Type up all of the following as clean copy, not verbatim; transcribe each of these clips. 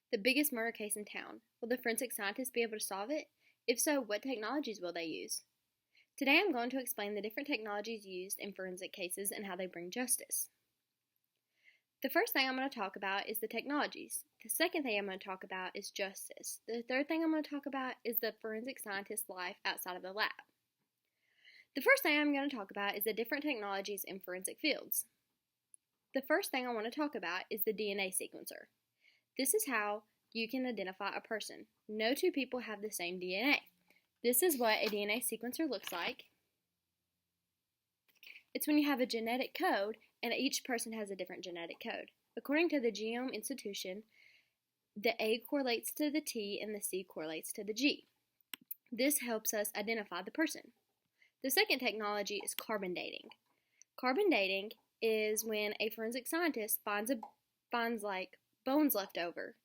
The biggest murder case in town. Will the forensic scientists be able to solve it? If so, what technologies will they use? Today I'm going to explain the different technologies used in forensic cases and how they bring justice. The first thing I'm going to talk about is the technologies. The second thing I'm going to talk about is justice. The third thing I'm going to talk about is the forensic scientist's life outside of the lab. The first thing I'm going to talk about is the different technologies in forensic fields. The first thing I want to talk about is the DNA sequencer. This is how you can identify a person. No two people have the same DNA. This is what a DNA sequencer looks like. It's when you have a genetic code and each person has a different genetic code. According to the Genome Institution, the A correlates to the T and the C correlates to the G. This helps us identify the person. The second technology is carbon dating. Carbon dating is when a forensic scientist finds like bones left over,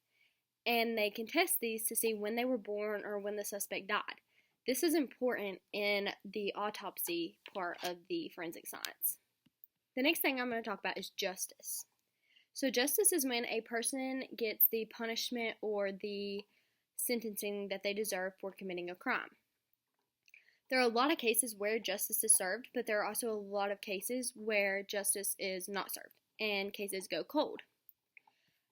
and they can test these to see when they were born or when the suspect died. This is important in the autopsy part of the forensic science. The next thing I'm going to talk about is justice. So justice is when a person gets the punishment or the sentencing that they deserve for committing a crime. There are a lot of cases where justice is served, but there are also a lot of cases where justice is not served and cases go cold.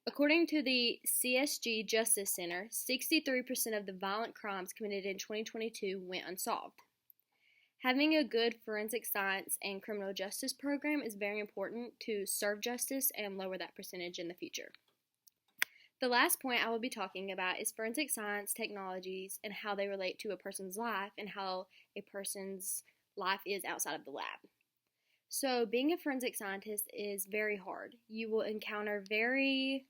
According to the CSG Justice Center, 63% of the violent crimes committed in 2022 went unsolved. Having a good forensic science and criminal justice program is very important to serve justice and lower that percentage in the future. The last point I will be talking about is forensic science technologies and how they relate to a person's life and how a person's life is outside of the lab. So being a forensic scientist is very hard. You will encounter very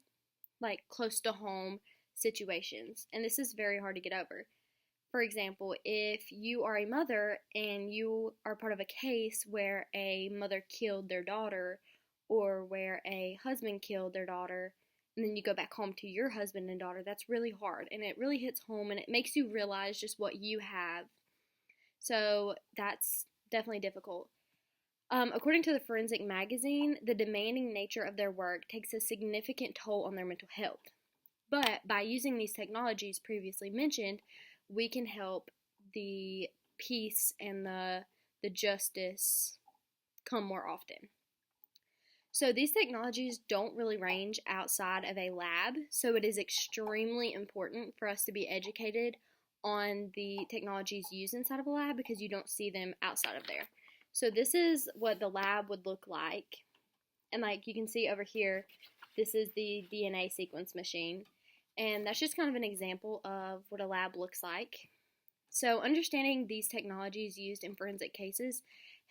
close to home situations, and this is very hard to get over. For example, if you are a mother and you are part of a case where a mother killed their daughter or where a husband killed their daughter, and then you go back home to your husband and daughter, that's really hard, and it really hits home, and it makes you realize just what you have. So that's definitely difficult. According to the Forensic Magazine, the demanding nature of their work takes a significant toll on their mental health. But by using these technologies previously mentioned, we can help the peace and the justice come more often. So these technologies don't really range outside of a lab, so it is extremely important for us to be educated on the technologies used inside of a lab because you don't see them outside of there. So this is what the lab would look like. And you can see over here, this is the DNA sequence machine. And that's just kind of an example of what a lab looks like. So understanding these technologies used in forensic cases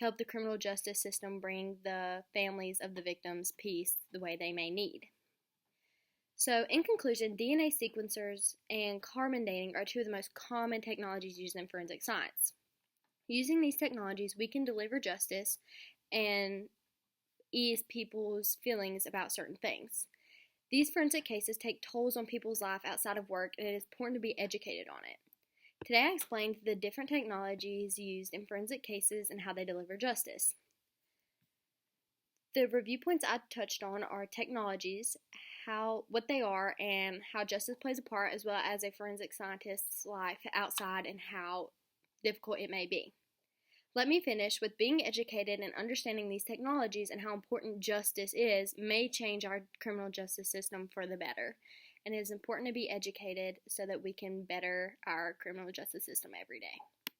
help the criminal justice system bring the families of the victims peace the way they may need. So in conclusion, DNA sequencers and carbon dating are two of the most common technologies used in forensic science. Using these technologies, we can deliver justice and ease people's feelings about certain things. These forensic cases take tolls on people's life outside of work, and it is important to be educated on it. Today I explained the different technologies used in forensic cases and how they deliver justice. The review points I touched on are technologies, what they are, and how justice plays a part, as well as a forensic scientist's life outside and how difficult it may be. Let me finish with being educated and understanding these technologies and how important justice is may change our criminal justice system for the better. And it is important to be educated so that we can better our criminal justice system every day.